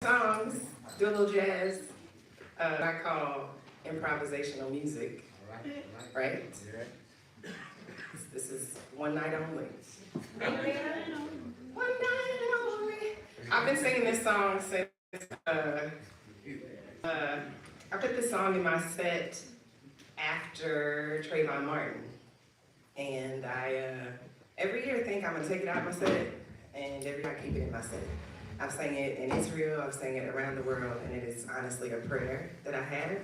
Songs, do a little jazz, I call improvisational music, right? This is one night only. One night only. I've been singing this song since, I put this song in my set after Trayvon Martin. And I, every year think I'm gonna take it out of my set, and every year I keep it in my set. I've sang it in Israel, I've sang it around the world, and it is honestly a prayer that I have.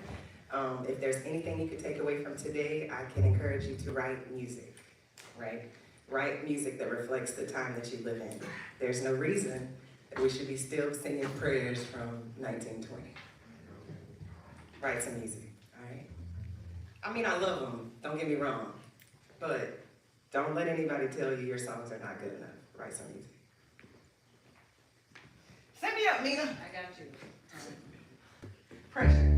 If there's anything you could take away from today, I can encourage you to write music, right? Write music that reflects the time that you live in. There's no reason that we should be still singing prayers from 1920. Write some music, all right? I mean, I love them, don't get me wrong, but don't let anybody tell you your songs are not good enough. Write some music. Set me up, Nina. I got you. Pressure.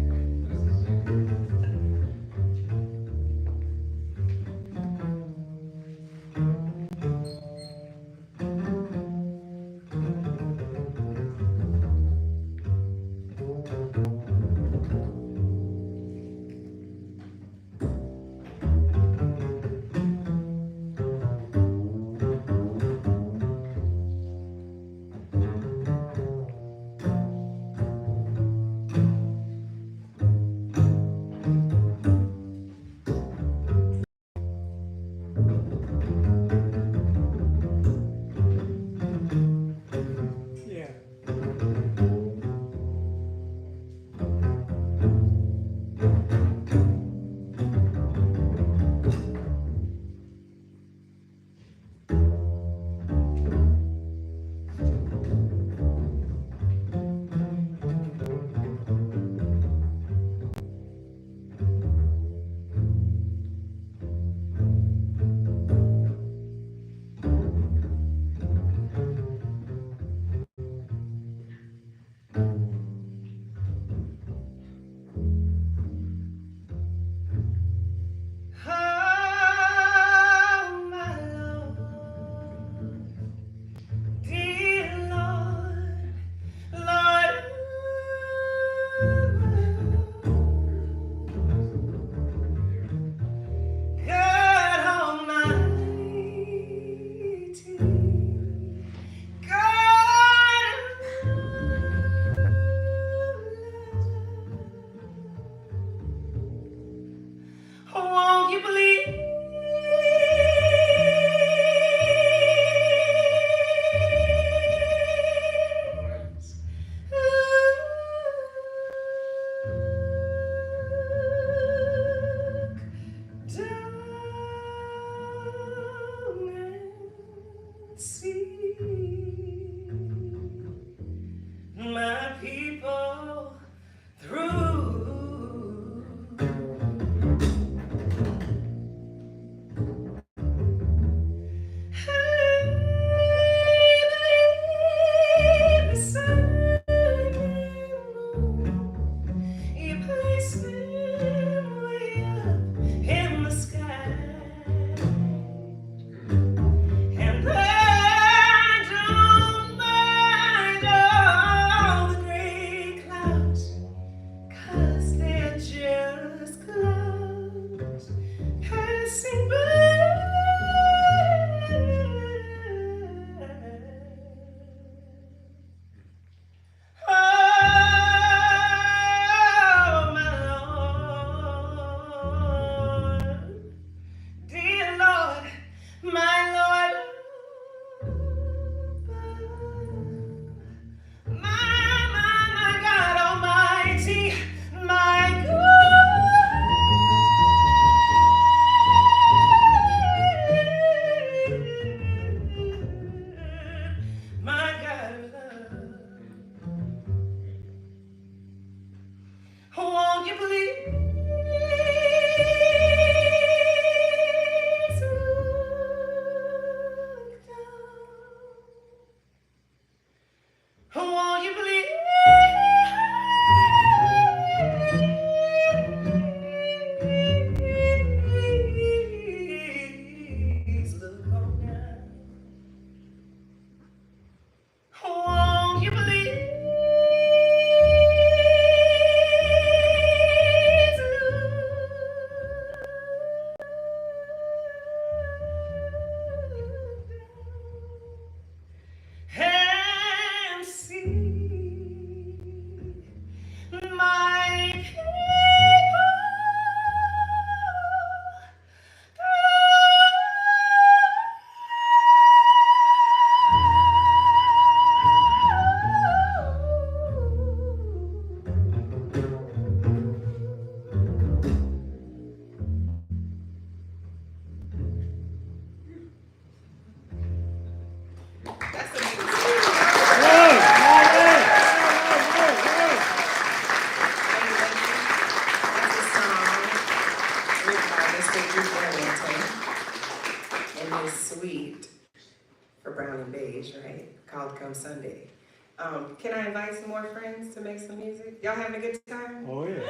Can I invite some more friends to make some music? Y'all having a good time? Oh yeah.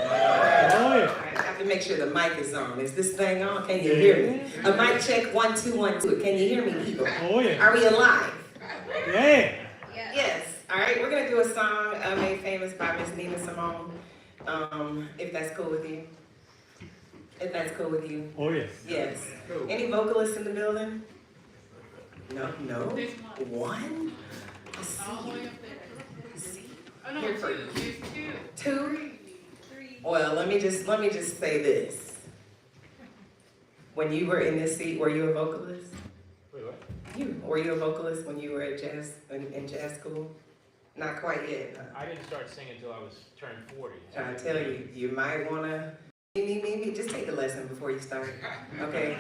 All right, I have to make sure the mic is on. Is this thing on? Can you hear me? A mic check, 1, 2, 1, 2. Can you hear me, people? Oh yeah. Are we alive? Yeah. Yes. All right, we're gonna do a song made famous by Miss Nina Simone. If that's cool with you. If that's cool with you. Oh yes. Yes. Any vocalists in the building? No. One? I see All the way you. up there. I see you. Oh, no, Here for two. you. There's two. Two? Three. Well, let me just say this. When you were in this seat, were you a vocalist? Wait, what? Were you a vocalist when you were at in jazz school? Not quite yet. No. I didn't start singing until I was turned 40. I tell you, you might wanna just take a lesson before you start. Okay?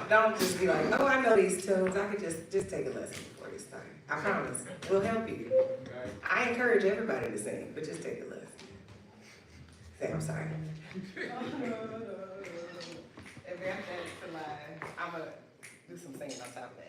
Don't just be like, oh, I know these tunes. I could just take a lesson before you start. I promise. We'll help you. I encourage everybody to sing, but just take a lesson. Say, I'm sorry. If you're I'm gonna do some singing on top of that.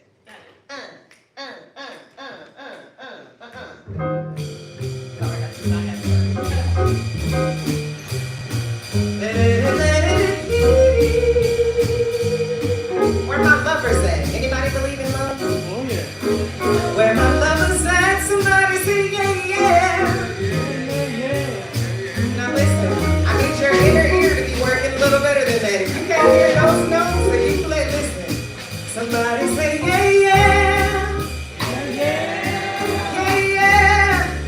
Where my lovers at? Anybody believe in love? Oh yeah. Where my lovers at? Somebody say yeah, yeah. Now listen, I need your inner ear to be working a little better than that. If you can't hear those notes, then you play, listen. Somebody say yeah, yeah. Yeah, yeah.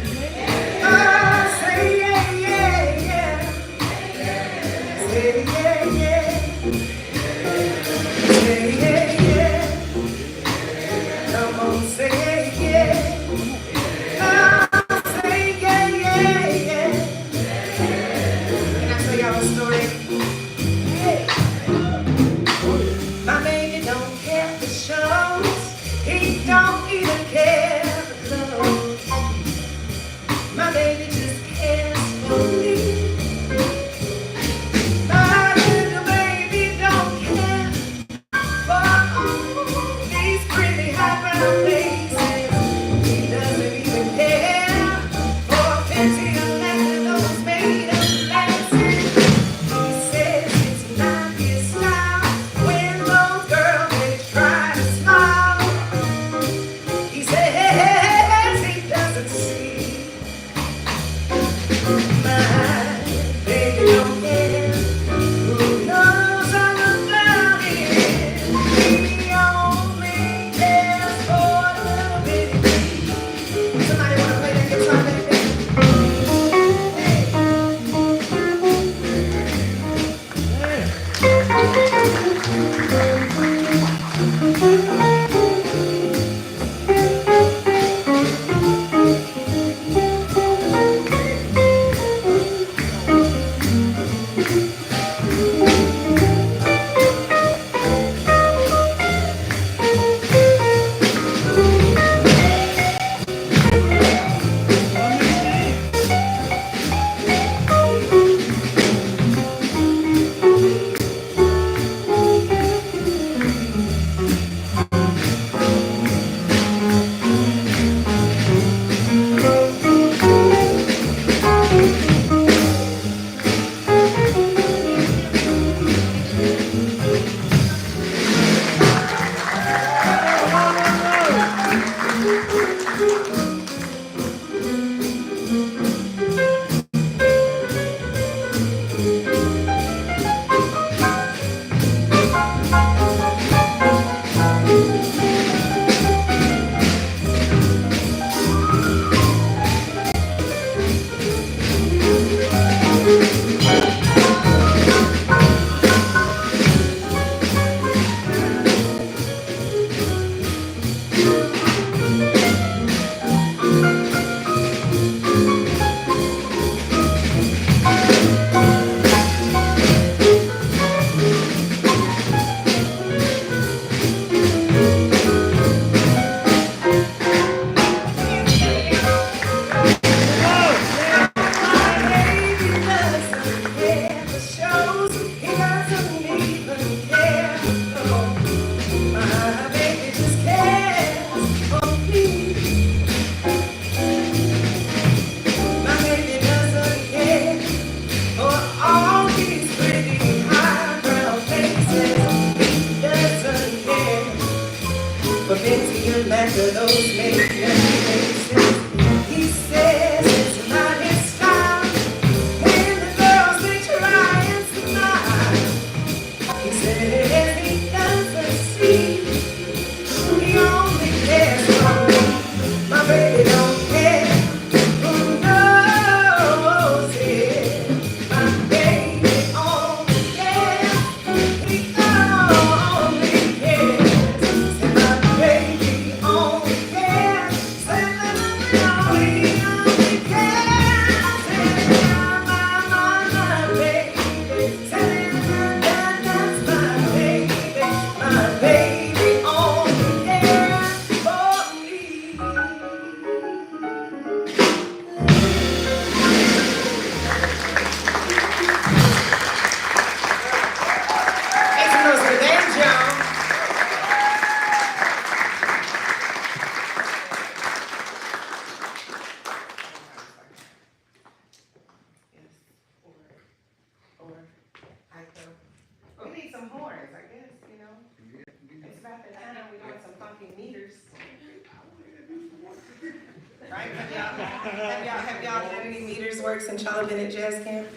right? Have y'all done any meters work since y'all been at jazz camp?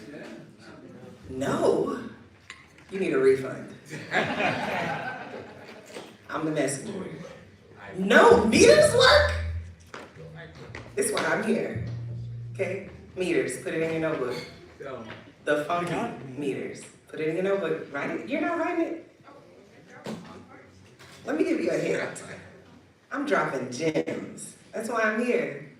No? You need a refund. I'm the messenger. No, meters work? This is why I'm here. Okay? Meters, put it in your notebook. The funky meters. Put it in your notebook. Write it. You're not writing it. Let me give you a hint. I'm dropping gems. That's why I'm here.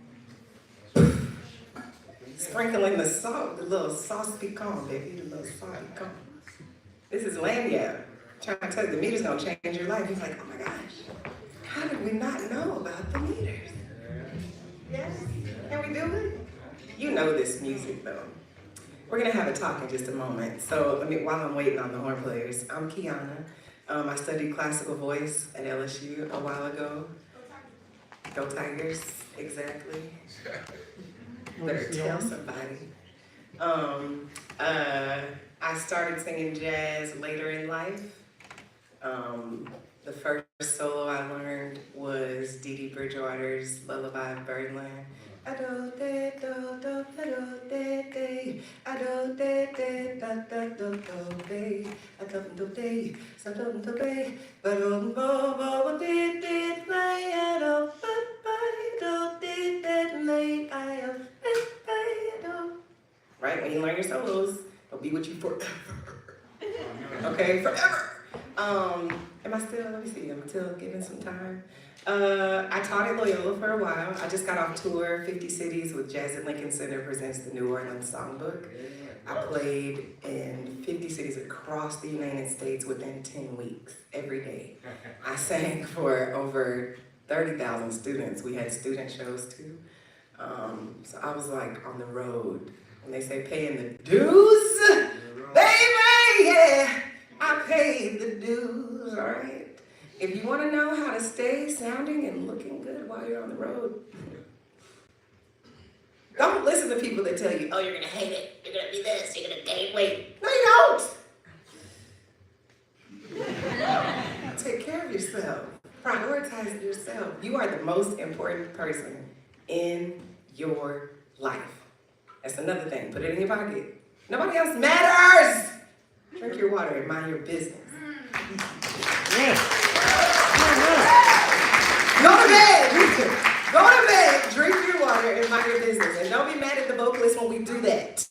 Sprinkling the salt, the little sauce piquant, baby, the little salt piquant. This is lanyard. Trying to tell you, the meter's gonna change your life. He's like, oh my gosh, how did we not know about the meters? Yes? Can we do it? You know this music though. We're gonna have a talk in just a moment. So while I'm waiting on the horn players, I'm Quiana. I studied classical voice at LSU a while ago. Go Tigers, exactly. Better tell somebody. I started singing jazz later in life. The first solo I learned was Dee Dee Bridgewater's Lullaby of Birdland. Right? When you learn your solos, they'll be with you forever. Okay, forever. Am I still, let me see, I'm still giving some time. I taught at Loyola for a while. I just got off tour, 50 Cities with Jazz at Lincoln Center presents the New Orleans Songbook. I played in 50 cities across the United States within 10 weeks, every day. I sang for over 30,000 students. We had student shows too. So I was like on the road. When they say paying the dues, baby, yeah, I paid the dues, all right? If you want to know how to stay sounding and looking good while you're on the road, don't listen to people that tell you, oh, you're going to hate it, you're going to be this, you're going to gain weight. No, you don't. Take care of yourself. Prioritize yourself. You are the most important person in your life. That's another thing. Put it in your pocket. Nobody else matters. Drink your water and mind your business. Go to bed. Go to bed. Drink your water and mind your business. And don't be mad at the vocalist when we do that.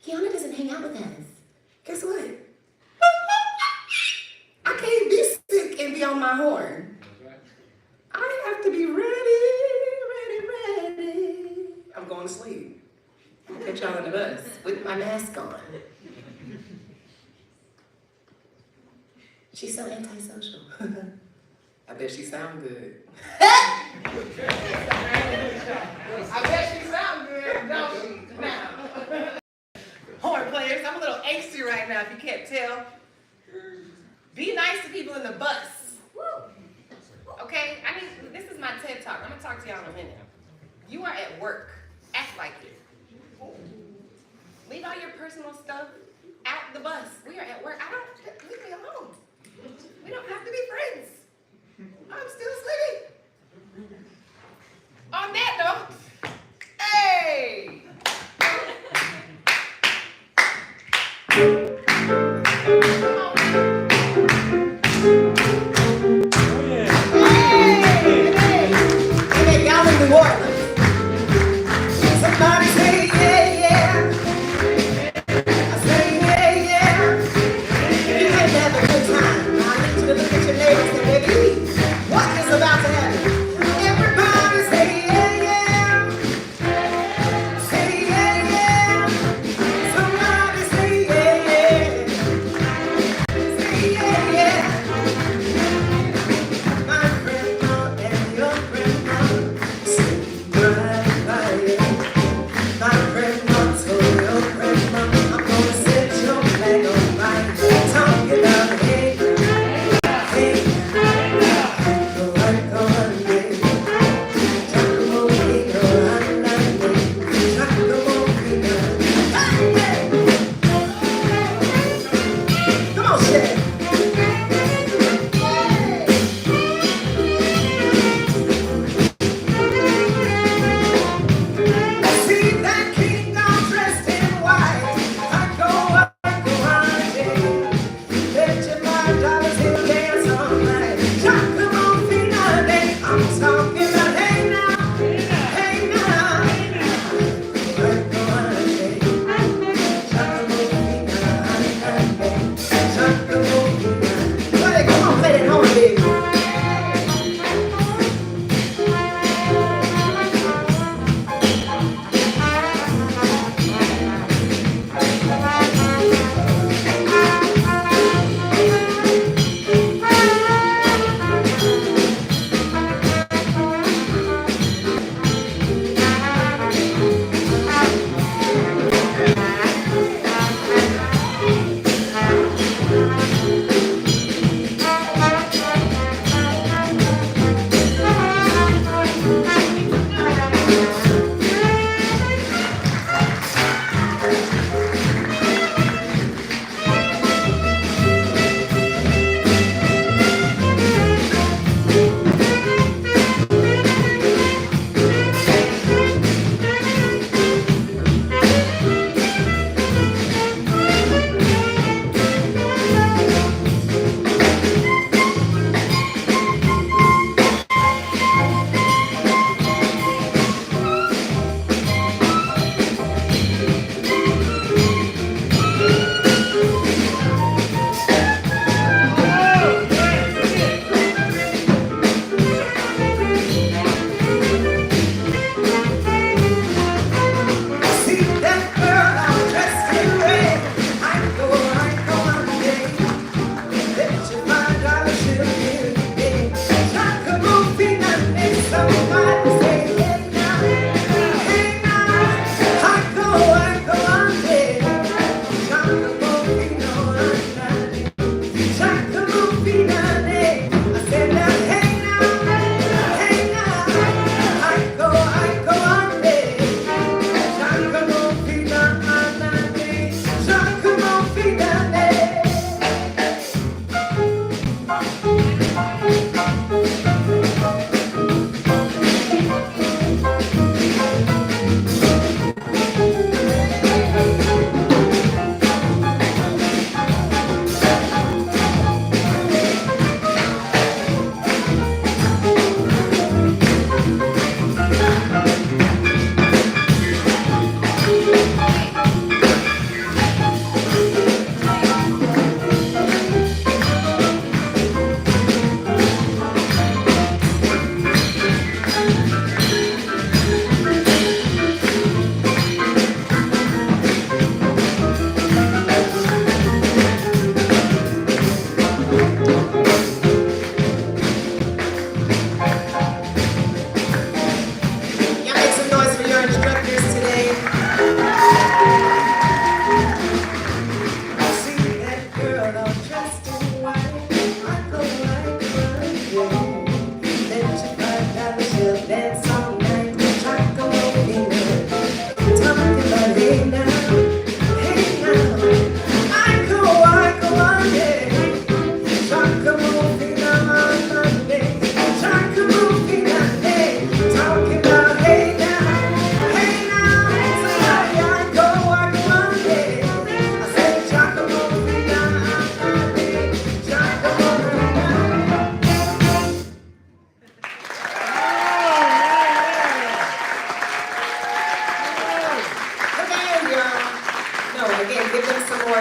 Quiana doesn't hang out with us. Guess what? I can't be sick and be on my horn. I have to be ready. I'm going to sleep. I'm gonna catch y'all on the bus with my mask on. She's so antisocial. I bet she sound good. I bet she sound good, don't she? Now. Horn players, I'm a little angsty right now if you can't tell. Be nice to people in the bus. Okay? This is my TED Talk. I'm gonna talk to y'all in a minute. You are at work. Act like it. Leave all your personal stuff at the bus. We are at work. Leave me alone. We don't have to be friends. I'm still sleeping. On that note, hey! Hey, y'all in New Orleans. Somebody say yeah, yeah. I say yeah, yeah. You can have a good time. Now I need you to look at your neighbors and say, baby, what is about to happen? Everybody say yeah, yeah. Say yeah, yeah. Somebody say yeah, yeah.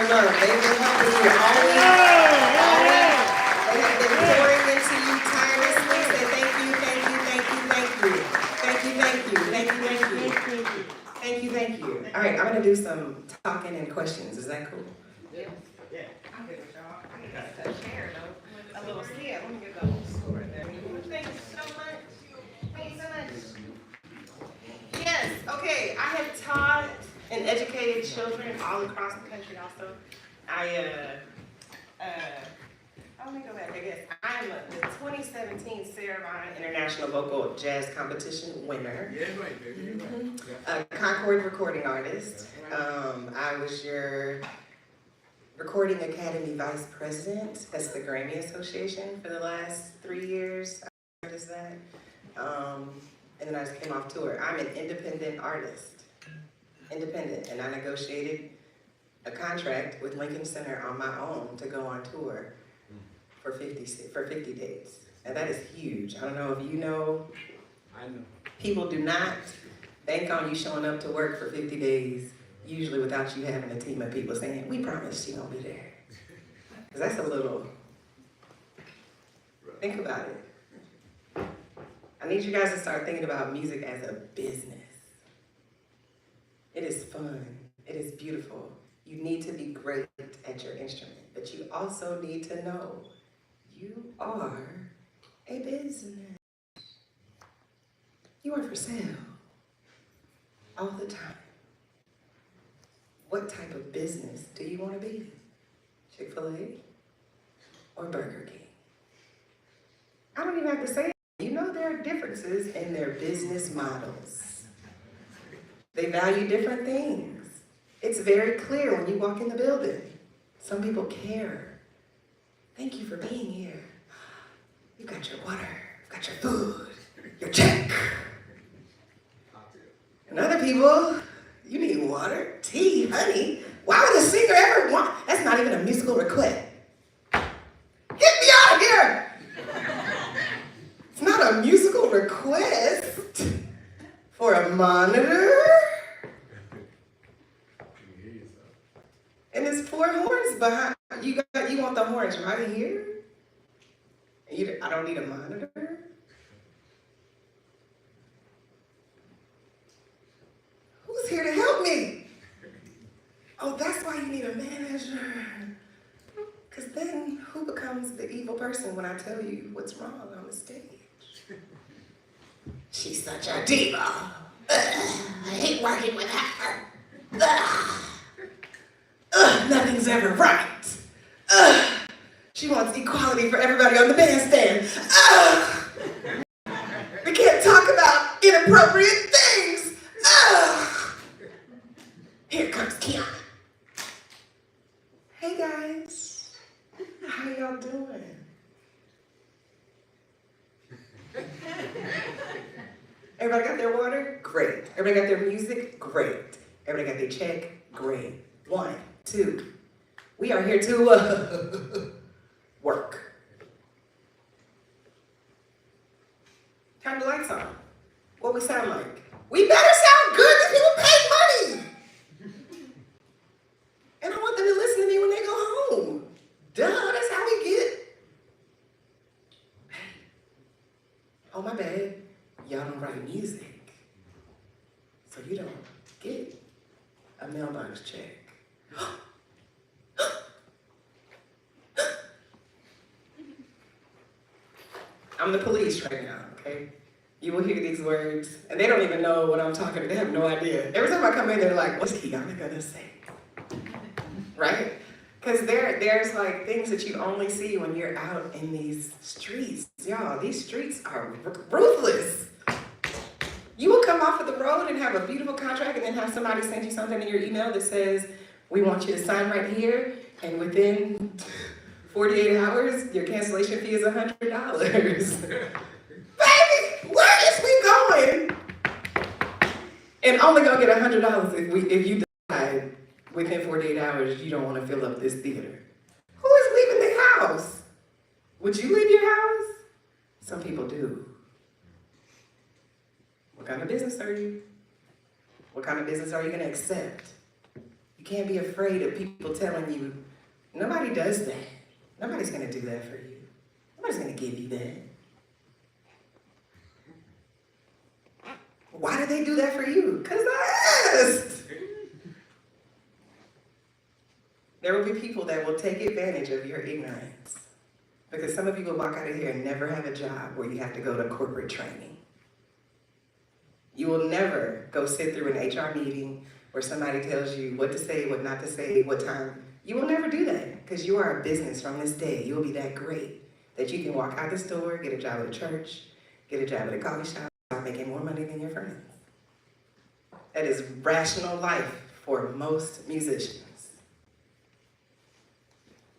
entire month. They've been helping you all week. They have been pouring into you tirelessly. Say thank you, thank you, thank you, thank you. Thank you, thank you, thank you, thank you. Thank you, thank you. All right, I'm gonna do some talking and questions. Is that cool? Yeah. I'm good with y'all. I need to share though. A little scale. Let me get the whole score there. Thank you so much. Thank you so much. Yes, okay, I have taught and educated children all across the country also. Let me go back, I guess. I'm the 2017 Sarah International Vocal Jazz Competition winner. Yeah, right, baby, right. A Concord recording artist. I was your Recording Academy Vice President. That's the Grammy Association for the last 3 years. I noticed that. And then I just came off tour. I'm an independent artist. Independent. And I negotiated a contract with Lincoln Center on my own to go on tour for 50 days. And that is huge. I don't know if you know. I know. People do not bank on you showing up to work for 50 days, usually without you having a team of people saying, we promise she gonna be there. Because that's a little, think about it. I need you guys to start thinking about music as a business. It is fun, it is beautiful. You need to be great at your instrument, but you also need to know you are a business. You are for sale all the time. What type of business do you want to be? Chick-fil-A or Burger King? I don't even have to say it. You know there are differences in their business models. They value different things. It's very clear when you walk in the building. Some people care. Thank you for being here. You got your water, you got your food, your check. And other people, you need water, tea, honey. Why would a singer ever want? That's not even a musical request. Get me out of here! It's not a musical request for a monitor. And there's 4 horns behind. You want the horns right here? I don't need a monitor. Who's here to help me? Oh, that's why you need a manager. Because then who becomes the evil person when I tell you what's wrong on the stage? She's such a diva. Ugh, I hate working with her. Ugh. Ugh, nothing's ever right. Ugh, she wants equality for everybody on the bandstand. Ugh, we can't talk about inappropriate things. Ugh. Here comes Quiana. Hey guys, how y'all doing? Everybody got their water? Great. Everybody got their music? Great. Everybody got their check? Great. 1, 2. We are here to work. Turn the lights on. What we sound like? We better sound good because people pay money. And I want them to listen to me when they go home. Duh, that's how we get. Hey. Oh, my bad. Y'all don't write music. So you don't get a mailbox check. I'm the police right now, okay? You will hear these words, and they don't even know what I'm talking about. They have no idea. Every time I come in, they're like, what's Quiana gonna say? Right? Because there's like things that you only see when you're out in these streets. Y'all, these streets are ruthless. You will come off of the road and have a beautiful contract and then have somebody send you something in your email that says, we want you to sign right here, and within 48 hours, your cancellation fee is $100. Baby, where is we going? And only gonna get $100 if you decide within 48 hours you don't want to fill up this theater. Who is leaving the house? Would you leave your house? Some people do. What kind of business are you? What kind of business are you gonna accept? You can't be afraid of people telling you, nobody does that. Nobody's gonna do that for you. Nobody's gonna give you that. Why did they do that for you? Because I asked. There will be people that will take advantage of your ignorance. Because some of you will walk out of here and never have a job where you have to go to corporate training. You will never go sit through an HR meeting where somebody tells you what to say, what not to say, what time. You will never do that because you are a business from this day. You will be that great that you can walk out the store, get a job at a church, get a job at a coffee shop, start making more money than your friends. That is rational life for most musicians.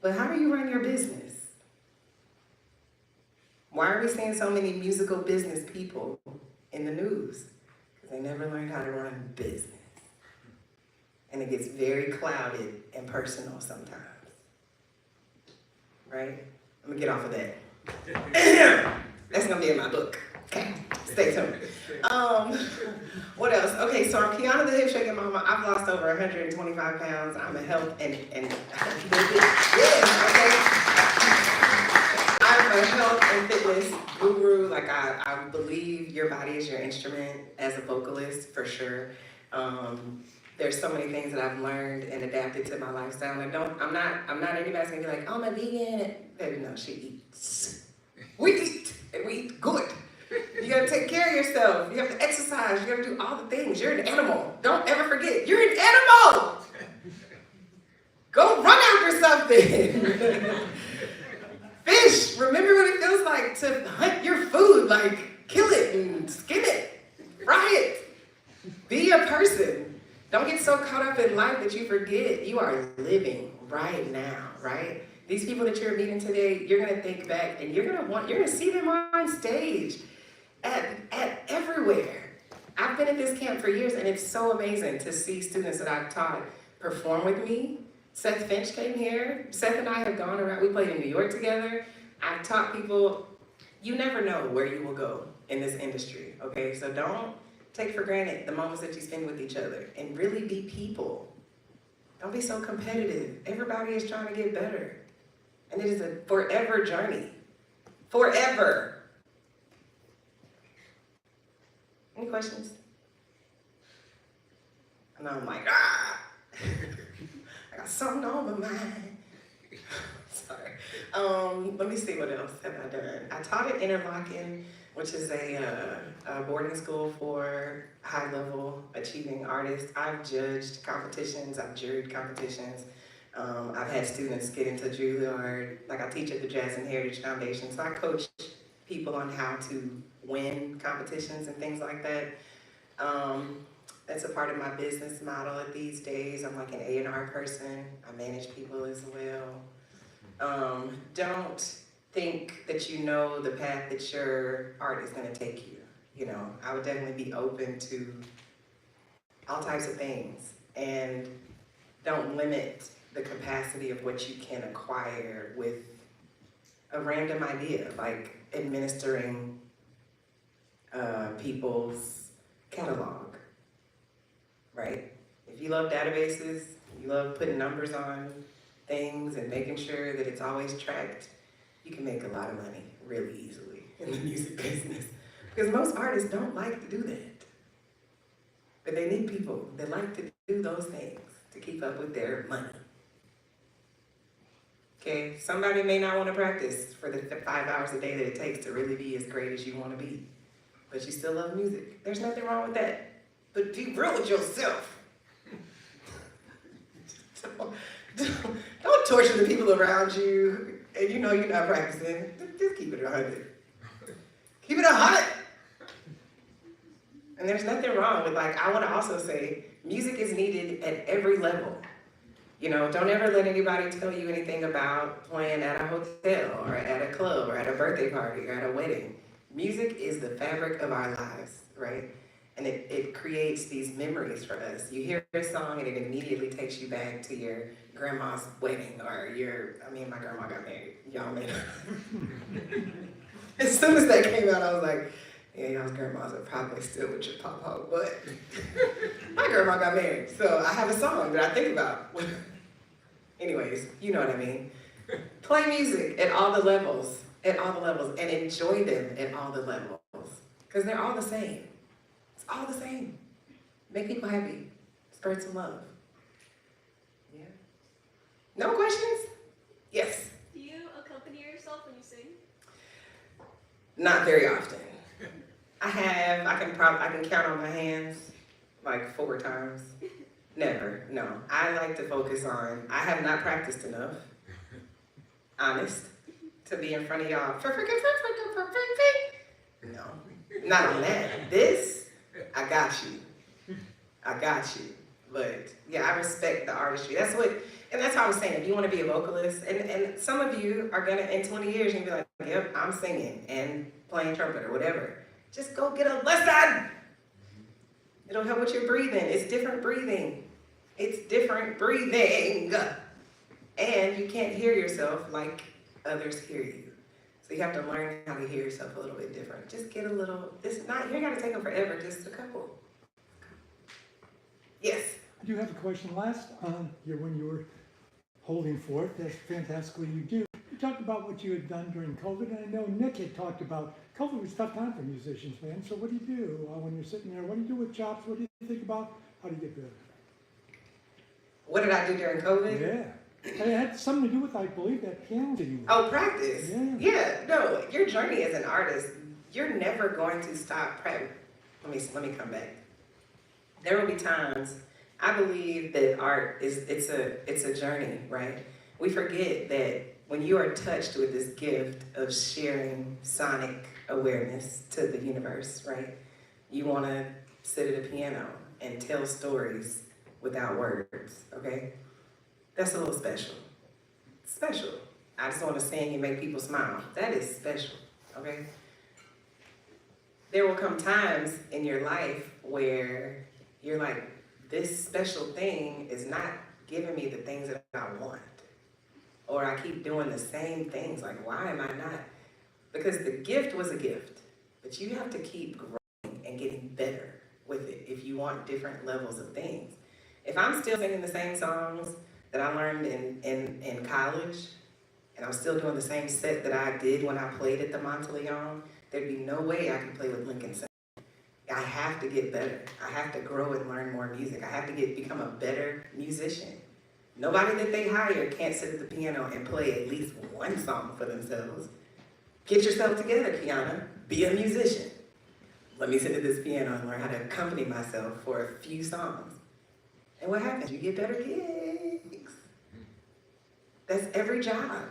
But how do you run your business? Why are we seeing so many musical business people in the news? Because they never learned how to run business. And it gets very clouded and personal sometimes. Right? I'm gonna get off of that. That's gonna be in my book. Okay, stay tuned. What else? Okay, so I'm Quiana the Hip Shaking Mama. I've lost over 125 pounds. I'm a health and yeah, okay. I'm a health and fitness guru. Like I believe your body is your instrument as a vocalist for sure. There's so many things that I've learned and adapted to my lifestyle. And I'm not anybody's gonna be like, oh, I'm a vegan. Baby, no, she eats. We eat, and we eat good. You gotta take care of yourself. You have to exercise. You gotta do all the things. You're an animal. Don't ever forget, you're an animal. Go run after something. Fish, remember what it feels like to hunt your food, like kill it and skin it, fry it. Be a person. Don't get so caught up in life that you forget you are living right now, right? These people that you're meeting today, you're gonna think back and you're gonna see them on stage at everywhere. I've been at this camp for years and it's so amazing to see students that I've taught perform with me. Seth Finch came here. Seth and I have gone around, we played in New York together. I've taught people, you never know where you will go in this industry, okay? So don't take for granted the moments that you spend with each other and really be people. Don't be so competitive. Everybody is trying to get better. And it is a forever journey. Forever. Any questions? And I'm like, I got something on my mind. Sorry. Let me see what else have I done. I taught at Interlochen, which is a boarding school for high-level achieving artists. I've judged competitions, I've juried competitions. I've had students get into Juilliard. Like I teach at the Jazz and Heritage Foundation, so I coach people on how to win competitions and things like that. That's a part of my business model at these days. I'm like an A&R person. I manage people as well. Don't think that you know the path that your art is going to take you. You know, I would definitely be open to all types of things, and don't limit the capacity of what you can acquire with a random idea, like administering people's catalog, right? If you love databases, you love putting numbers on things and making sure that it's always tracked, you can make a lot of money really easily in the music business. Because most artists don't like to do that. But they need people that like to do those things to keep up with their money. Okay, somebody may not want to practice for the 5 hours a day that it takes to really be as great as you want to be. But you still love music. There's nothing wrong with that. But be real with yourself. Don't torture the people around you, and you know you're not practicing. Just keep it 100. Keep it 100. And there's nothing wrong with, like, I want to also say, music is needed at every level. You know, don't ever let anybody tell you anything about playing at a hotel or at a club or at a birthday party or at a wedding. Music is the fabric of our lives, right? And it creates these memories for us. You hear a song and it immediately takes you back to your grandma's wedding or my grandma got married. Y'all may know. As soon as that came out, I was like, Yeah, y'all's grandmas are probably still with your papa, but my grandma got married, so I have a song that I think about. Anyways, you know what I mean. Play music at all the levels, and enjoy them at all the levels, because they're all the same. It's all the same. Make people happy, spread some love. Yeah. No questions? Yes. Do you accompany yourself when you sing? Not very often. I can count on my hands like 4 times. Never, no. I like to focus on, I have not practiced enough, honest, to be in front of y'all. No, not on that. This, I got you. But yeah, I respect the artistry. That's what I was saying. If you want to be a vocalist, and some of you are gonna, in 20 years, you're gonna be like, yep, I'm singing and playing trumpet or whatever. Just go get a lesson. It'll help with your breathing. It's different breathing. And you can't hear yourself like others hear you. So you have to learn how to hear yourself a little bit different. Just get a little, you ain't gotta take them forever, just a couple. Yes. I do have a question. Last year when you were holding forth, as fantastically you do, you talked about what you had done during COVID, and I know Nick had talked about COVID was a tough time for musicians, man. So what do you do when you're sitting there? What do you do with chops? What do you think about? How do you get better? What did I do during COVID? Yeah. And it had something to do with, I believe, that piano that you were. Oh, practice. Yeah. No, your journey as an artist, you're never going to stop practicing. Let me come back. There will be times, I believe that art it's a journey, right? We forget that when you are touched with this gift of sharing sonic awareness to the universe, right? You want to sit at a piano and tell stories without words, okay? That's a little special. Special. I just want to sing and make people smile. That is special, okay? There will come times in your life where you're like, this special thing is not giving me the things that I want. Or I keep doing the same things, like why am I not? Because the gift was a gift, but you have to keep growing and getting better with it if you want different levels of things. If I'm still singing the same songs that I learned in college, and I'm still doing the same set that I did when I played at the Monteleone, there'd be no way I could play with Lincoln Center. I have to get better. I have to grow and learn more music. I have to become a better musician. Nobody that they hire can't sit at the piano and play at least one song for themselves. Get yourself together, Quiana. Be a musician. Let me sit at this piano and learn how to accompany myself for a few songs. And what happens? You get better gigs. That's every job.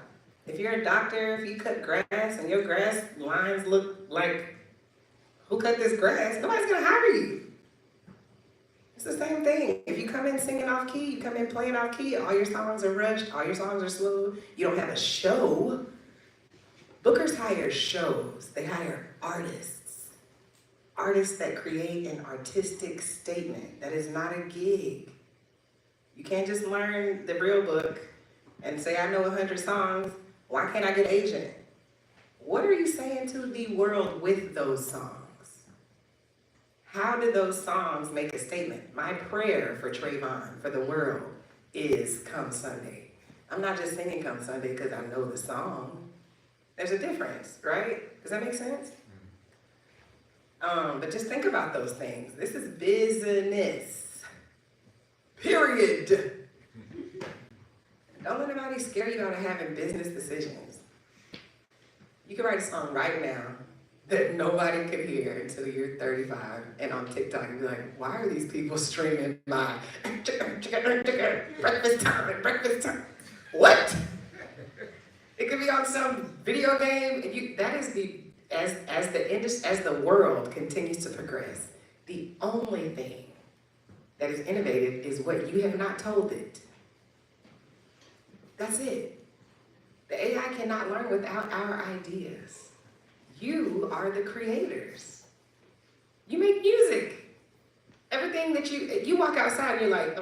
If you're a doctor, if you cut grass and your grass lines look like, who cut this grass? Nobody's gonna hire you. It's the same thing. If you come in singing off key, you come in playing off key, all your songs are rushed, all your songs are slow, you don't have a show. Bookers hire shows. They hire artists. Artists that create an artistic statement. That is not a gig. You can't just learn the Brill book and say, I know 100 songs. Why can't I get an agent? What are you saying to the world with those songs? How do those songs make a statement? My prayer for Trayvon, for the world, is Come Sunday. I'm not just singing Come Sunday because I know the song. There's a difference, right? Does that make sense? But just think about those things. This is business. Period. Don't let anybody scare you out of having business decisions. You can write a song right now that nobody could hear until you're 35, and on TikTok you'll be like, why are these people streaming my breakfast time? What? It could be on some video game, and that is as the world continues to progress, the only thing that is innovative is what you have not told it. That's it. The AI cannot learn without our ideas. You are the creators. You make music. Everything that you walk outside and you're like,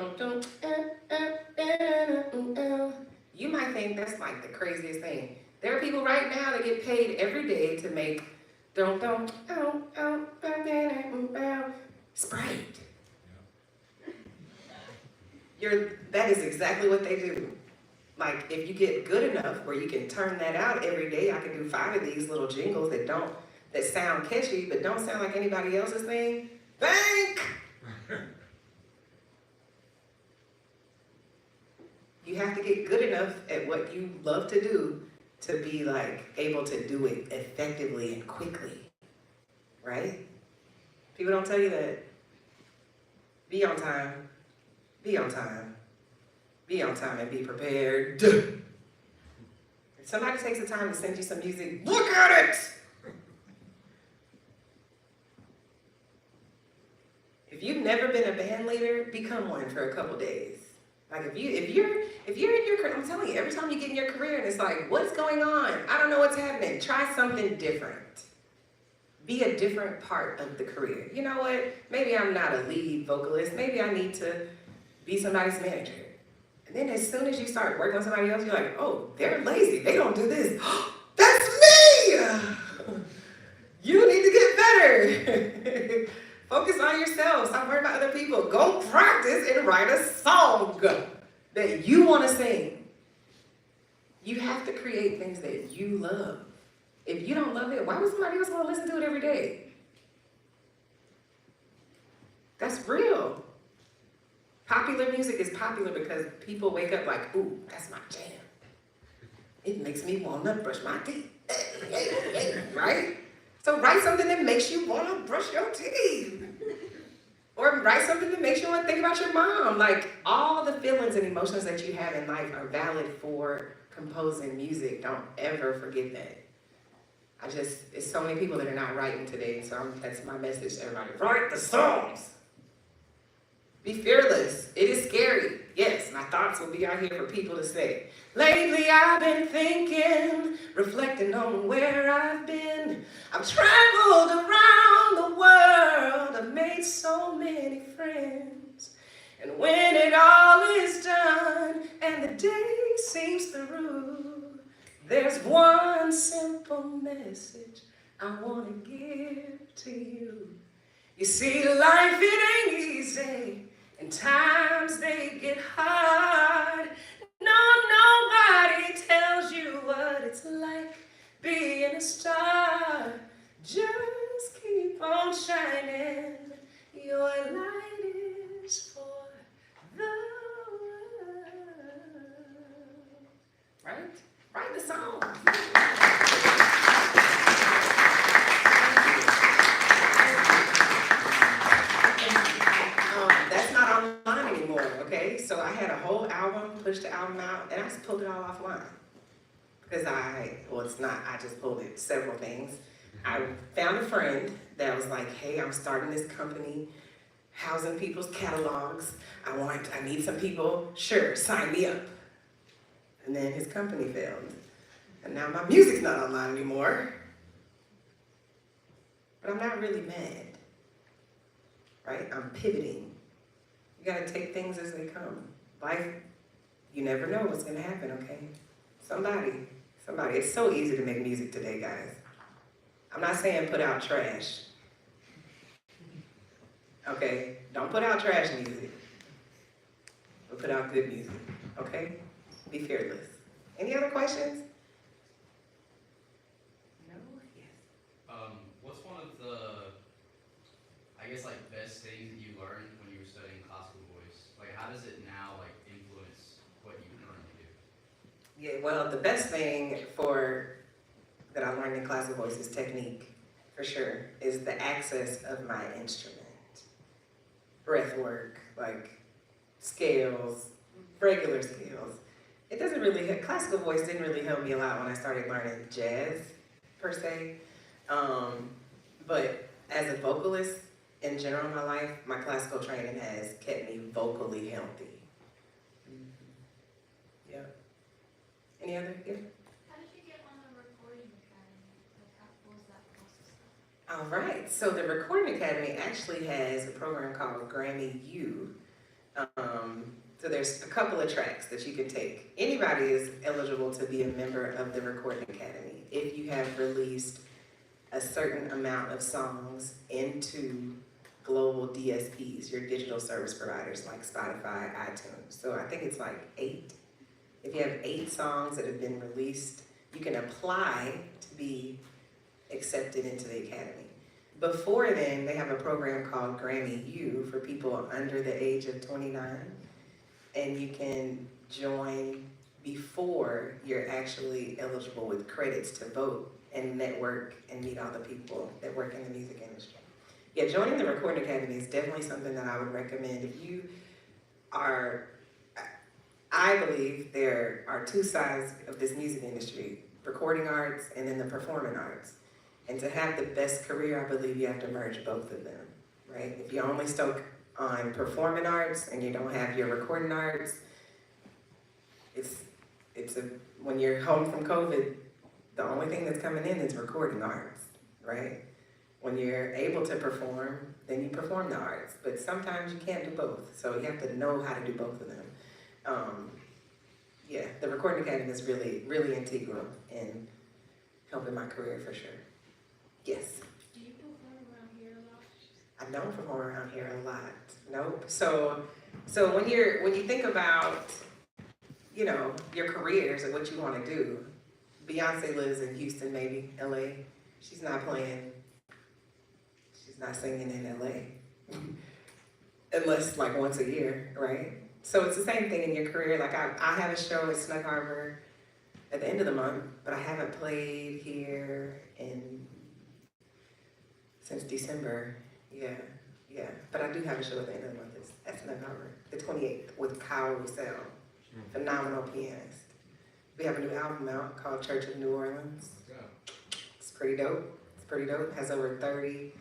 you might think that's like the craziest thing. There are people right now that get paid every day to make Don't, Sprite. That is exactly what they do. Like, if you get good enough where you can turn that out every day, I can do 5 of these little jingles that sound catchy, but don't sound like anybody else's thing. Bank! You have to get good enough at what you love to do to be like able to do it effectively and quickly, right? People don't tell you that. Be on time, be on time, be on time and be prepared. If somebody takes the time to send you some music, look at it! If you've never been a band leader, become one for a couple days. Like if you're in your career, I'm telling you, every time you get in your career and it's like, what's going on? I don't know what's happening. Try something different. Be a different part of the career. You know what? Maybe I'm not a lead vocalist. Maybe I need to be somebody's manager. And then as soon as you start working on somebody else, you're like, oh, they're lazy. They don't do this. That's me! You need to get better. Focus on yourself. Stop worrying about other people. Go practice and write a song that you want to sing. You have to create things that you love. If you don't love it, why would somebody else want to listen to it every day? That's real. Popular music is popular because people wake up like, ooh, that's my jam. It makes me want to brush my teeth. Right? So write something that makes you want to brush your teeth. Or write something that makes you want to think about your mom. Like, all the feelings and emotions that you have in life are valid for composing music. Don't ever forget that. It's so many people that are not writing today, so that's my message to everybody. Write the songs. Be fearless. It is scary. Yes, my thoughts will be out here for people to say. Lately I've been thinking, reflecting on where I've been. I've traveled around the world. I've made so many friends. And when it all is done and the day seems through, there's one simple message I want to give to you. You see, life, it ain't easy, and times they get hard. No, nobody tells you what it's like being a star. Just keep on shining. Your light is for the world. Right? Write the song. That's not online anymore, okay? So I had a whole album, pushed the album out, and I just pulled it all offline. Because I just pulled it, several things. I found a friend that was like, hey, I'm starting this company, housing people's catalogs. I need some people, sure, sign me up. And then his company failed. And now my music's not online anymore. But I'm not really mad, right? I'm pivoting. You gotta take things as they come. Life, you never know what's gonna happen, okay? Somebody, it's so easy to make music today, guys. I'm not saying put out trash. Okay? Don't put out trash music. But put out good music, okay? Be fearless. Any other questions? No? Yes. What's one of the, best things that you learned when you were studying classical voice? Like, how does it now, influence what you currently do? Yeah, well, the best thing that I learned in classical voice is technique, for sure, is the access of my instrument. Breath work, scales, regular scales. It doesn't really, classical voice didn't really help me a lot when I started learning jazz, per se. But as a vocalist, in general in my life, my classical training has kept me vocally healthy. Yeah. Any other? Yeah. How did you get on the recording academy? What was that process? All right, so the Recording Academy actually has a program called Grammy U. So there's a couple of tracks that you can take. Anybody is eligible to be a member of the Recording Academy if you have released a certain amount of songs into global DSPs, your digital service providers like Spotify, iTunes. So I think it's like 8. If you have 8 songs that have been released, you can apply to be accepted into the Academy. Before then, they have a program called Grammy U for people under the age of 29, and you can join before you're actually eligible with credits to vote and network and meet all the people that work in the music industry. Yeah, joining the Recording Academy is definitely something that I would recommend. If you are, I believe there are 2 sides of this music industry, recording arts and then the performing arts. And to have the best career, I believe you have to merge both of them, right? If you're only stuck on performing arts and you don't have your recording arts, when you're home from COVID, the only thing that's coming in is recording arts, right? When you're able to perform, then you perform the arts, but sometimes you can't do both, so you have to know how to do both of them. Yeah, the Recording Academy is really, really integral in helping my career for sure. Yes? Do you perform around here a lot? I don't perform around here a lot, nope. So when you think about, you know, your careers and what you want to do, Beyonce lives in Houston, maybe, LA. She's not playing, she's not singing in LA. Unless like once a year, right? So it's the same thing in your career. Like I have a show at Snug Harbor at the end of the month, but I haven't played here since December. Yeah. But I do have a show at the end of the month. It's at Snug Harbor, the 28th, with Kyle Roussel, phenomenal pianist. We have a new album out called Church of New Orleans. It's pretty dope. Has over 30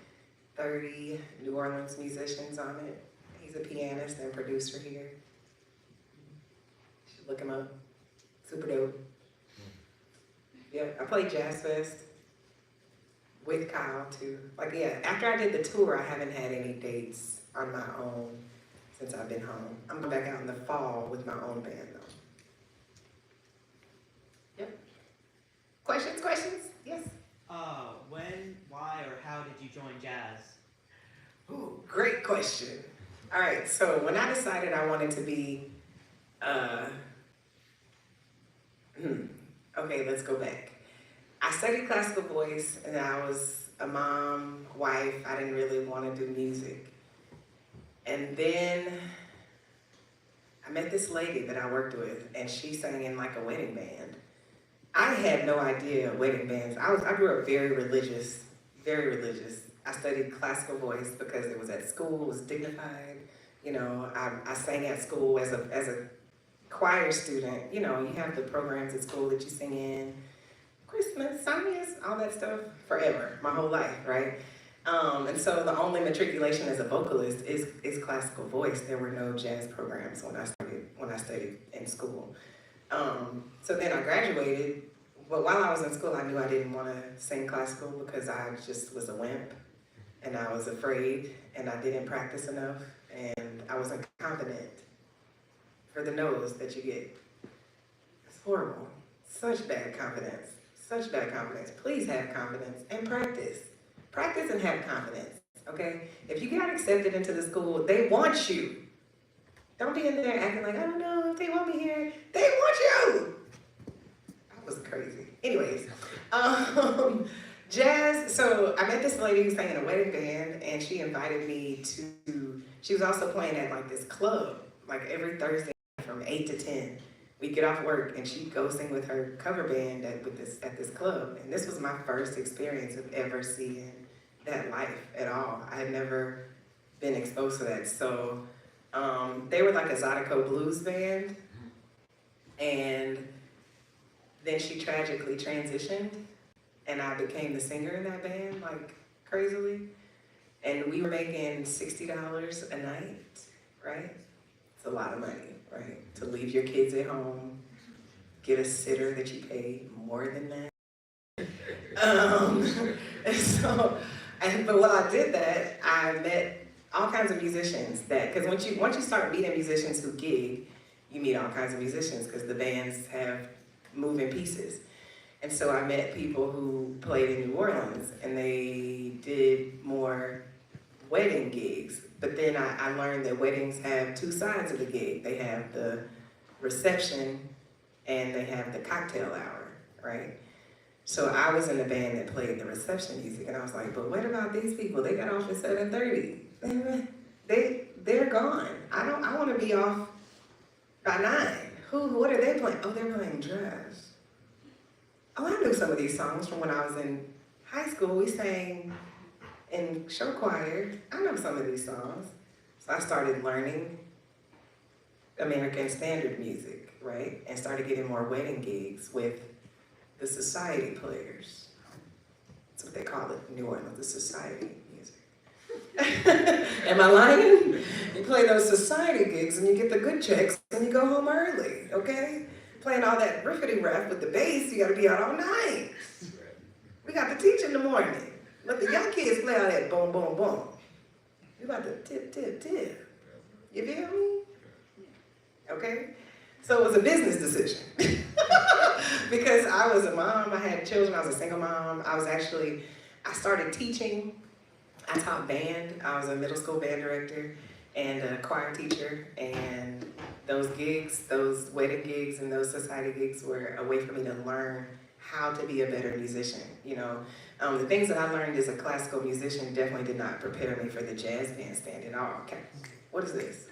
New Orleans musicians on it. He's a pianist and producer here. You should look him up. Super dope. Yeah, I played Jazz Fest with Kyle too. Like, yeah, after I did the tour, I haven't had any dates on my own since I've been home. I'm going back out in the fall with my own band though. Yep. Questions? Yes? When, why, or how did you join jazz? Ooh, great question. All right, so when I decided I wanted to be, okay, let's go back. I studied classical voice and I was a mom, wife, I didn't really want to do music. And then I met this lady that I worked with and she sang in like a wedding band. I had no idea wedding bands. I grew up very religious. I studied classical voice because it was at school, it was dignified. You know, I sang at school as a choir student. You know, you have the programs at school that you sing in, Christmas, Sundays, all that stuff, forever, my whole life, right? And so the only matriculation as a vocalist is classical voice. There were no jazz programs when I studied in school. So then I graduated, but while I was in school, I knew I didn't want to sing classical because I just was a wimp and I was afraid and I didn't practice enough and I wasn't confident for the no's that you get. It's horrible. Such bad confidence. Please have confidence and practice. Practice and have confidence, okay? If you got accepted into the school, they want you. Don't be in there acting like, I don't know if they want me here. They want you! That was crazy. Anyways, jazz, so I met this lady who sang in a wedding band and she invited me to, she was also playing at like this club, like every Thursday from 8 to 10. We'd get off work and she'd go sing with her cover band at this club. And this was my first experience of ever seeing that life at all. I had never been exposed to that. So they were like a Zydeco blues band. And then she tragically transitioned and I became the singer in that band, like crazily. And we were making $60 a night, right? It's a lot of money, right? To leave your kids at home, get a sitter that you pay more than that. But while I did that, I met all kinds of musicians because once you start meeting musicians who gig, you meet all kinds of musicians because the bands have moving pieces. And so I met people who played in New Orleans, and they did more wedding gigs. But then I learned that weddings have two sides of the gig. They have the reception and they have the cocktail hour, right? So I was in the band that played the reception music, and I was like, but what about these people? They got off at 7:30. They're gone. I want to be off by 9. What are they playing? Oh, they're playing jazz. Oh, I knew some of these songs from when I was in high school. We sang in show choir. I know some of these songs. So I started learning American Standard music, right? And started getting more wedding gigs with the society players. That's what they call it in New Orleans, the society music. Am I lying? You play those society gigs and you get the good checks and you go home early, okay? Playing all that riffity raff with the bass, you gotta be out all night. We got to teach in the morning. Let the young kids play all that boom, boom, boom. We about to tip, tip, tip. You feel me? Okay? So it was a business decision. Because I was a mom, I had children, I was a single mom. I started teaching. I taught band. I was a middle school band director and a choir teacher, and those gigs, those wedding gigs and those society gigs were a way for me to learn how to be a better musician. You know, the things that I learned as a classical musician definitely did not prepare me for the jazz bandstand at all. Okay, what is this?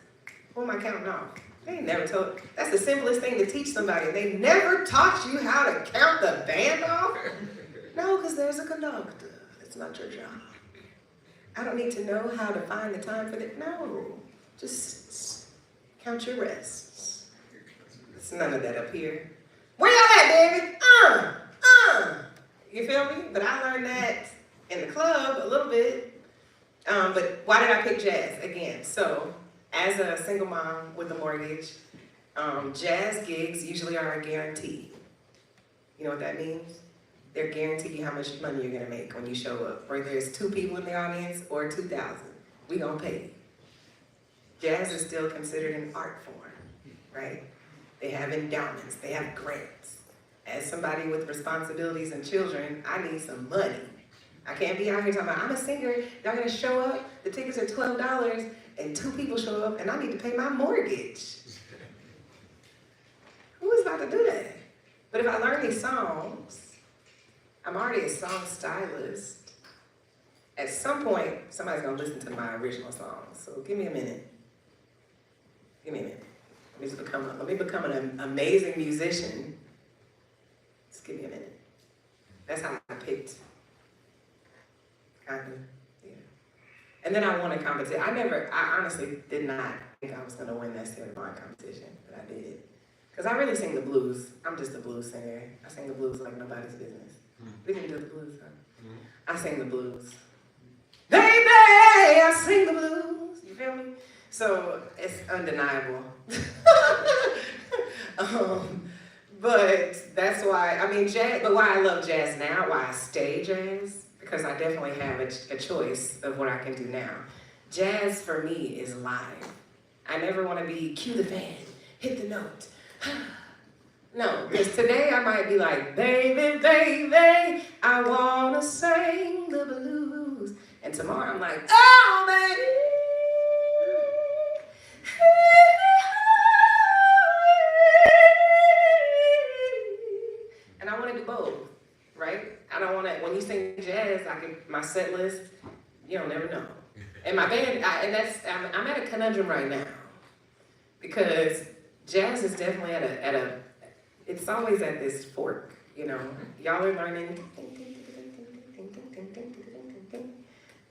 Who am I counting off? They never told. That's the simplest thing to teach somebody. They never taught you how to count the band off. No, because there's a conductor. It's not your job. I don't need to know how to find the time for that. No, just count your rests. It's none of that up here. Where y'all at, baby? You feel me? But I learned that in the club a little bit. But why did I pick jazz? Again, so as a single mom with a mortgage, jazz gigs usually are a guarantee. You know what that means? They're guaranteed you how much money you're gonna make when you show up. Whether there's 2 people in the audience or 2,000, we gonna pay you. Jazz is still considered an art form, right? They have endowments, they have grants. As somebody with responsibilities and children, I need some money. I can't be out here talking about, I'm a singer, y'all gonna show up, the tickets are $12, and 2 people show up, and I need to pay my mortgage. Who is about to do that? But if I learn these songs, I'm already a song stylist. At some point, somebody's gonna listen to my original songs. So give me a minute. Give me a minute. Let me become an amazing musician. Just give me a minute. That's how I picked. Kind of, yeah. And then I won a competition. I honestly did not think I was gonna win that state of mind competition, but I did. Because I really sing the blues. I'm just a blues singer. I sing the blues like nobody's business. We can do the blues, huh? I sing the blues. Baby, I sing the blues. You feel me? So it's undeniable. But that's why, jazz, but why I love jazz now, why I stay jazz, because I definitely have a choice of what I can do now. Jazz for me is live. I never want to be cue the fan, hit the note. No, because today I might be like, baby, baby, I wanna sing the blues. And tomorrow I'm like, oh, baby. And I want to do both, right? I don't want to, when you sing jazz, my set list, you don't never know. And my band, I'm at a conundrum right now. Because jazz is definitely it's always at this fork, you know. Y'all are learning.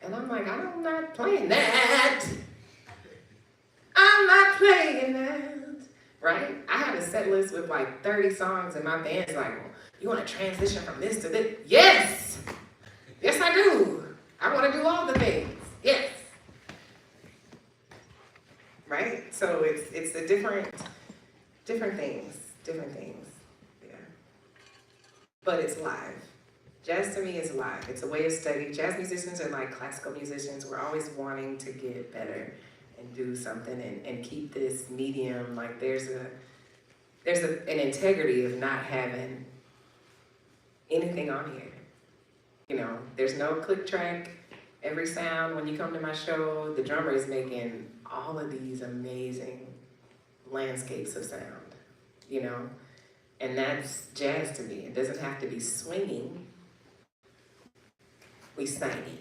And I'm like, I'm not playing that. I'm not playing that. Right? I have a set list with like 30 songs and my band's like, well, you want to transition from this to this? Yes! Yes, I do. I want to do all the things. Yes. Right? So it's the different things. Yeah. But it's live. Jazz to me is live. It's a way of study. Jazz musicians are like classical musicians. We're always wanting to get better and do something and keep this medium. Like there's an integrity of not having anything on here. You know, there's no click track. Every sound, when you come to my show, the drummer is making all of these amazing landscapes of sound, you know? And that's jazz to me. It doesn't have to be swinging. We singing.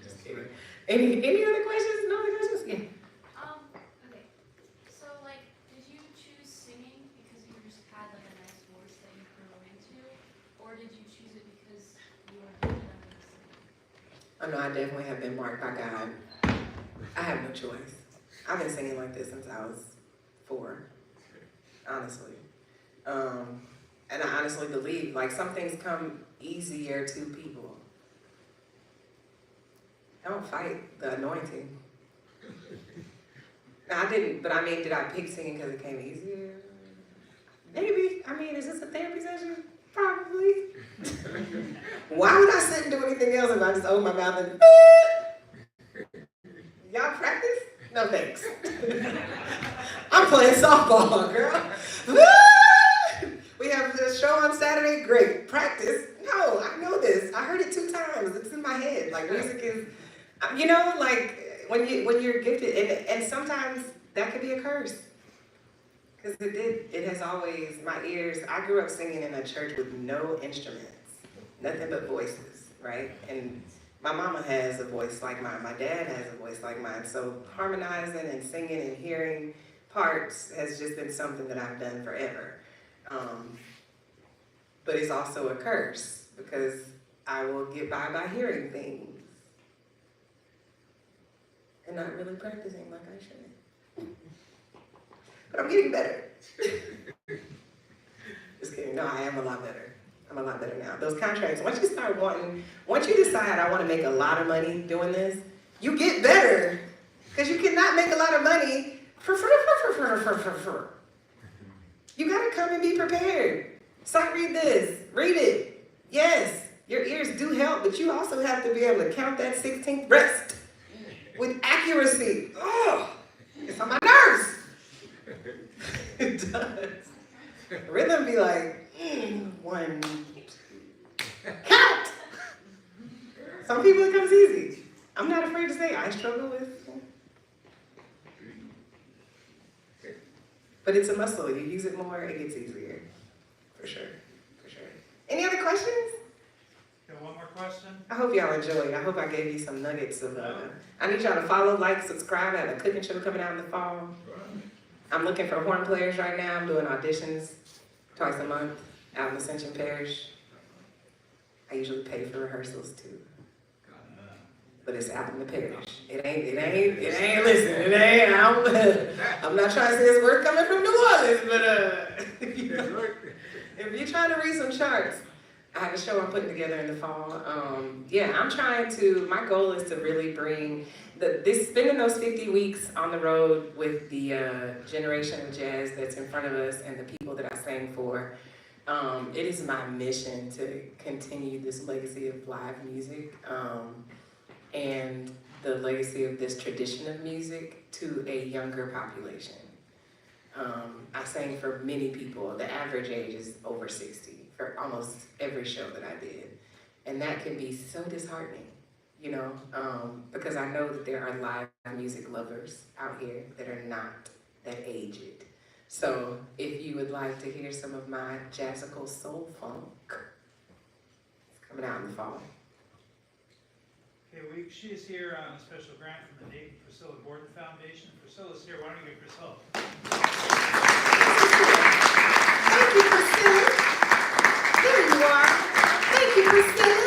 Just kidding. Any other questions? No other questions? Yeah. Okay. So like, did you choose singing because you just had like a nice voice that you grew into, or did you choose it because you were gifted under singing? Oh no, I definitely have been marked by God. I have no choice. I've been singing like this since I was 4, honestly. And I honestly believe like some things come easier to people. I don't fight the anointing. I didn't, but I mean, did I pick singing because it came easier? Maybe. I mean, is this a therapy session? Probably. Why would I sit and do anything else if I just open my mouth and y'all practice? No thanks. I'm playing softball, girl. We have the show on Saturday, great. Practice? No, I know this. I heard it 2 times. It's in my head. Like music is, you know, like when you're gifted, and sometimes that could be a curse. Because it has always, my ears, I grew up singing in a church with no instruments, nothing but voices, right? And my mama has a voice like mine, my dad has a voice like mine, so harmonizing and singing and hearing parts has just been something that I've done forever. But it's also a curse, because I will get by hearing things and not really practicing like I should. But I'm getting better. Just kidding. No, I am a lot better. I'm a lot better now. Those contracts, once you decide I want to make a lot of money doing this, you get better. Because you cannot make a lot of money for. You got to come and be prepared. Sight read this. Read it. Yes, your ears do help, but you also have to be able to count that 16th rest with accuracy. Oh, it's on my nerves. It does. Rhythm be like, 1, 2, count! Some people it comes easy. I'm not afraid to say I struggle with. But it's a muscle. You use it more, it gets easier. For sure. For sure. Any other questions? Got one more question? I hope y'all enjoyed. I hope I gave you some nuggets of, I need y'all to follow, like, subscribe. I have a cooking show coming out in the fall. I'm looking for horn players right now. I'm doing auditions twice a month out in Ascension Parish. I usually pay for rehearsals too. But it's out in the parish. Listen, I'm not trying to say it's worth coming from New Orleans, but if you're trying to read some charts, I have a show I'm putting together in the fall. My goal is to really bring spending those 50 weeks on the road with the generation of jazz that's in front of us and the people that I sang for. It is my mission to continue this legacy of live music and the legacy of this tradition of music to a younger population. I sang for many people. The average age is over 60 for almost every show that I did. And that can be so disheartening, because I know that there are live music lovers out here that are not that aged. So if you would like to hear some of my jazzical soul funk, it's coming out in the fall. Okay, she is here on a special grant from the Nate and Priscilla Gordon Foundation. Priscilla's here. Why don't you give Priscilla? Thank you, Priscilla. There you are. Thank you, Priscilla.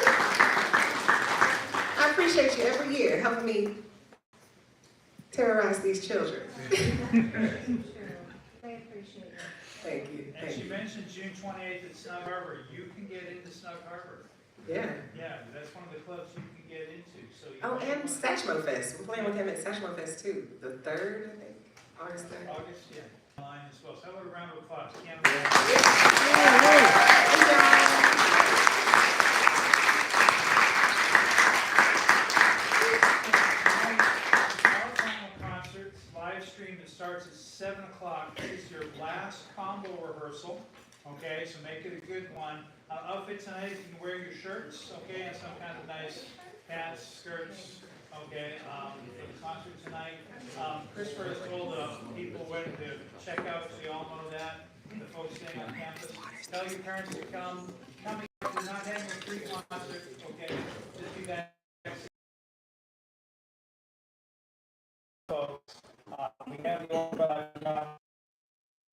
I appreciate you every year helping me terrorize these children. They appreciate it. Thank you. And she mentioned June 28th at Snug Harbor. You can get into Snug Harbor. Yeah. Yeah, that's one of the clubs you can get into. So And Satchmo Fest. We're playing with him at Satchmo Fest too. The 3rd, I think. August 3rd. August, yeah. Online as well. So how about a round of applause? Our final concert, live stream, that starts at 7 o'clock. This is your last combo rehearsal. Okay, so make it a good one. Outfit tonight, you can wear your shirts, okay, and some kind of nice pants, skirts, okay, for the concert tonight. Christopher has told people when to check out, so you all know that, the folks staying on campus. Tell your parents to come. Coming, we're not having a free concert, okay, just be back. Folks, we have the